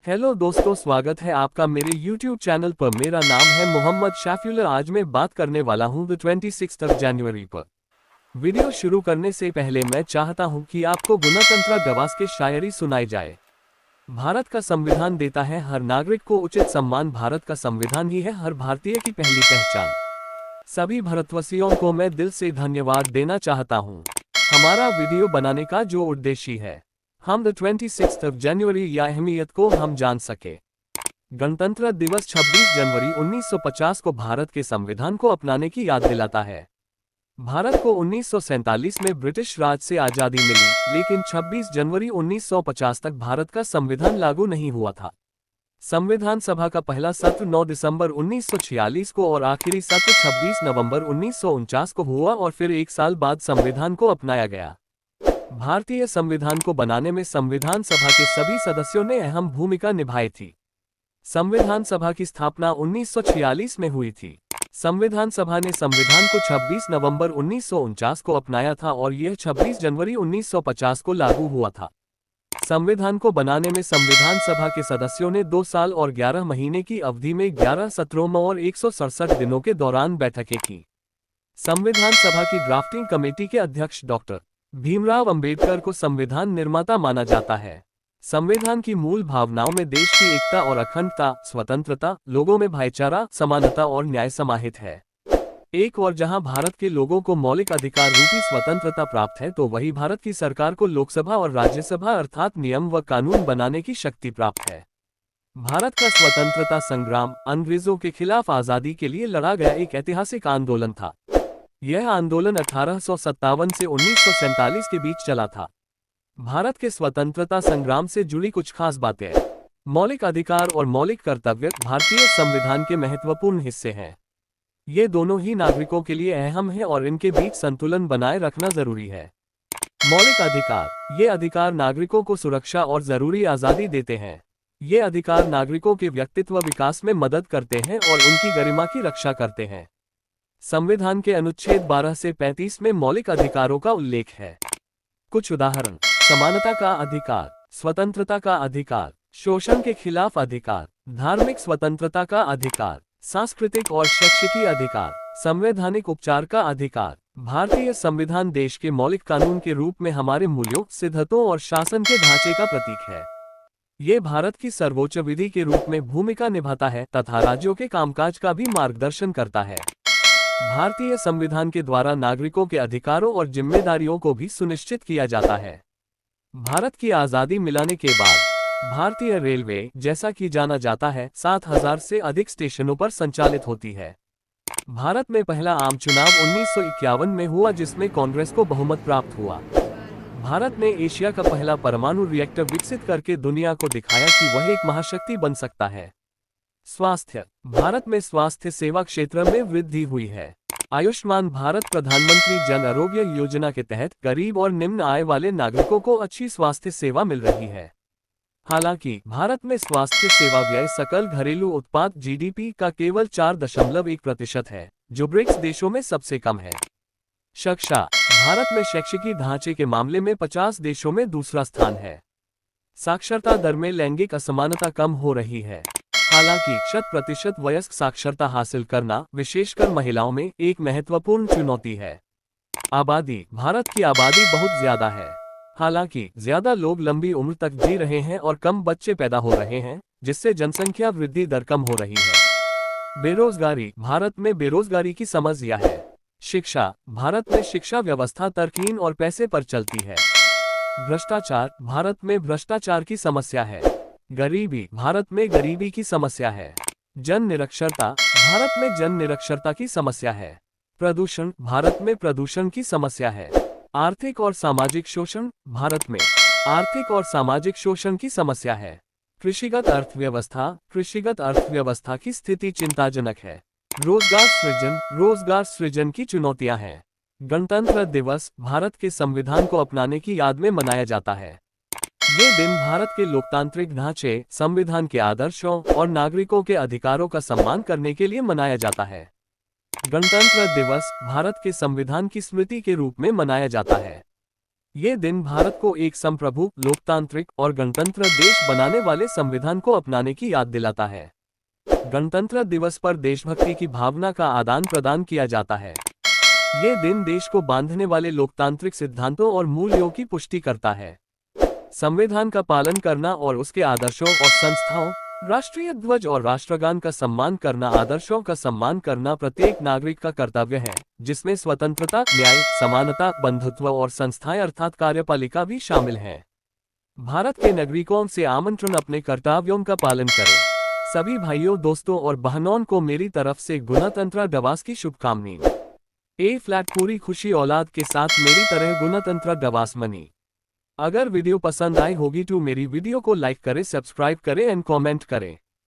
Hello दोस्तों, स्वागत है आपका मेरे YouTube चैनल पर। मेरा नाम है मोहम्मद शाफिउल्लाह। आज मैं बात करने वाला हूं द 26 जनवरी पर। वीडियो शुरू करने से पहले मैं चाहता हूं कि आपको गणतंत्र दिवस की शायरी सुनाई जाए। भारत का संविधान देता है हर नागरिक को उचित सम्मान। भारत का संविधान ही है हर भारतीय की पहली पहचान। सभी भारतवासियों को मैं दिल से धन्यवाद देना चाहता हूँ हमारा वीडियो बनाने का जो उद्देश्य है, हम द 26 जनवरी या अहमियत को हम जान सके। गणतंत्र दिवस 26 जनवरी 1950 को भारत के संविधान को अपनाने की याद दिलाता है। भारत को 1947 में ब्रिटिश राज से आज़ादी मिली, लेकिन 26 जनवरी 1950 तक भारत का संविधान लागू नहीं हुआ था। संविधान सभा का पहला सत्र 9 दिसंबर 1946 को और आखिरी सत्र 26 नवंबर 1949 को हुआ और फिर एक साल बाद संविधान को अपनाया गया। भारतीय संविधान को बनाने में संविधान सभा के सभी सदस्यों ने अहम भूमिका निभाई थी। संविधान सभा की स्थापना 1946 में हुई थी। संविधान सभा ने संविधान को 26 नवंबर 1949 को अपनाया था और यह 26 जनवरी 1950 को लागू हुआ था। संविधान को बनाने में संविधान सभा के सदस्यों ने 2 साल और 11 महीने की अवधि में 11 सत्रों में और 167 दिनों के दौरान बैठकें की। संविधान सभा की ड्राफ्टिंग कमेटी के अध्यक्ष डॉक्टर भीमराव अंबेडकर को संविधान निर्माता माना जाता है। संविधान की मूल भावनाओं में देश की एकता और अखंडता, स्वतंत्रता, लोगों में भाईचारा, समानता और न्याय समाहित है। एक और जहां भारत के लोगों को मौलिक अधिकार रूपी स्वतंत्रता प्राप्त है, तो वही भारत की सरकार को लोकसभा और राज्यसभा अर्थात नियम व कानून बनाने की शक्ति प्राप्त है। भारत का स्वतंत्रता संग्राम अंग्रेजों के खिलाफ आजादी के लिए लड़ा गया एक ऐतिहासिक आंदोलन था। यह आंदोलन 1857 से 1947 के बीच चला था। भारत के स्वतंत्रता संग्राम से जुड़ी कुछ खास बातें। मौलिक अधिकार और मौलिक कर्तव्य भारतीय संविधान के महत्वपूर्ण हिस्से हैं। ये दोनों ही नागरिकों के लिए अहम है और इनके बीच संतुलन बनाए रखना जरूरी है। मौलिक अधिकार, ये अधिकार नागरिकों को सुरक्षा और जरूरी आज़ादी देते हैं। ये अधिकार नागरिकों के व्यक्तित्व विकास में मदद करते हैं और उनकी गरिमा की रक्षा करते हैं। संविधान के अनुच्छेद 12 से 35 में मौलिक अधिकारों का उल्लेख है। कुछ उदाहरण: समानता का अधिकार, स्वतंत्रता का अधिकार, शोषण के खिलाफ अधिकार, धार्मिक स्वतंत्रता का अधिकार, सांस्कृतिक और शैक्षिक अधिकार, संवैधानिक उपचार का अधिकार। भारतीय संविधान देश के मौलिक कानून के रूप में हमारे मूल्यों, सिद्धांतों और शासन के ढांचे का प्रतीक है। ये भारत की सर्वोच्च विधि के रूप में भूमिका निभाता है तथा राज्यों के कामकाज का भी मार्गदर्शन करता है। भारतीय संविधान के द्वारा नागरिकों के अधिकारों और जिम्मेदारियों को भी सुनिश्चित किया जाता है। भारत की आज़ादी मिलने के बाद भारतीय रेलवे, जैसा कि जाना जाता है, 7000 से अधिक स्टेशनों पर संचालित होती है। भारत में पहला आम चुनाव 1951 में हुआ, जिसमें कांग्रेस को बहुमत प्राप्त हुआ। भारत ने एशिया का पहला परमाणु रिएक्टर विकसित करके दुनिया को दिखाया कि वह एक महाशक्ति बन सकता है। स्वास्थ्य, भारत में स्वास्थ्य सेवा क्षेत्र में वृद्धि हुई है। आयुष्मान भारत प्रधानमंत्री जन आरोग्य योजना के तहत गरीब और निम्न आय वाले नागरिकों को अच्छी स्वास्थ्य सेवा मिल रही है। हालांकि भारत में स्वास्थ्य सेवा व्यय सकल घरेलू उत्पाद (जीडीपी) का केवल 4.1% है, जो ब्रिक्स देशों में सबसे कम है। शिक्षा, भारत में शैक्षिक ढांचे के मामले में 50 देशों में दूसरा स्थान है। साक्षरता दर में लैंगिक असमानता कम हो रही है। हालांकि 100% वयस्क साक्षरता हासिल करना, विशेषकर महिलाओं में, एक महत्वपूर्ण चुनौती है। आबादी, भारत की आबादी बहुत ज्यादा है। हालांकि ज्यादा लोग लंबी उम्र तक जी रहे हैं और कम बच्चे पैदा हो रहे हैं, जिससे जनसंख्या वृद्धि दर कम हो रही है। बेरोजगारी, भारत में बेरोजगारी की समस्या है। शिक्षा, भारत में शिक्षा व्यवस्था तर्कहीन और पैसे पर चलती है। भ्रष्टाचार, भारत में भ्रष्टाचार की समस्या है। गरीबी, भारत में गरीबी की समस्या है। जन निरक्षरता, भारत में जन निरक्षरता की समस्या है। प्रदूषण, भारत में प्रदूषण की समस्या है। आर्थिक और सामाजिक शोषण, भारत में आर्थिक और सामाजिक शोषण की समस्या है। कृषिगत अर्थव्यवस्था की स्थिति चिंताजनक है। रोजगार सृजन की चुनौतियां हैं। गणतंत्र दिवस भारत के संविधान को अपनाने की याद में मनाया जाता है। ये दिन भारत के लोकतांत्रिक ढांचे, संविधान के आदर्शों और नागरिकों के अधिकारों का सम्मान करने के लिए मनाया जाता है। गणतंत्र दिवस भारत के संविधान की स्मृति के रूप में मनाया जाता है। ये दिन भारत को एक संप्रभु, लोकतांत्रिक और गणतंत्र देश बनाने वाले संविधान को अपनाने की याद दिलाता है। गणतंत्र दिवस पर देशभक्ति की भावना का आदान प्रदान किया जाता है। ये दिन देश को बांधने वाले लोकतांत्रिक सिद्धांतों और मूल्यों की पुष्टि करता है। संविधान का पालन करना और उसके आदर्शों और संस्थाओं, राष्ट्रीय ध्वज और राष्ट्रगान का सम्मान करना आदर्शों का सम्मान करना प्रत्येक नागरिक का कर्तव्य है, जिसमें स्वतंत्रता, न्याय, समानता, बंधुत्व और संस्थाएं अर्थात कार्यपालिका भी शामिल है। भारत के नागरिकों से आमंत्रण अपने कर्तव्यों का पालन करें। सभी भाइयों, दोस्तों और बहनों को मेरी तरफ से गणतंत्र दिवस की शुभकामनाएं। ए फ्लैट पूरी खुशी औलाद के साथ मेरी तरह गणतंत्र दिवस मनी। अगर वीडियो पसंद आई होगी तो मेरी वीडियो को लाइक करें, सब्सक्राइब करें एंड कमेंट करें।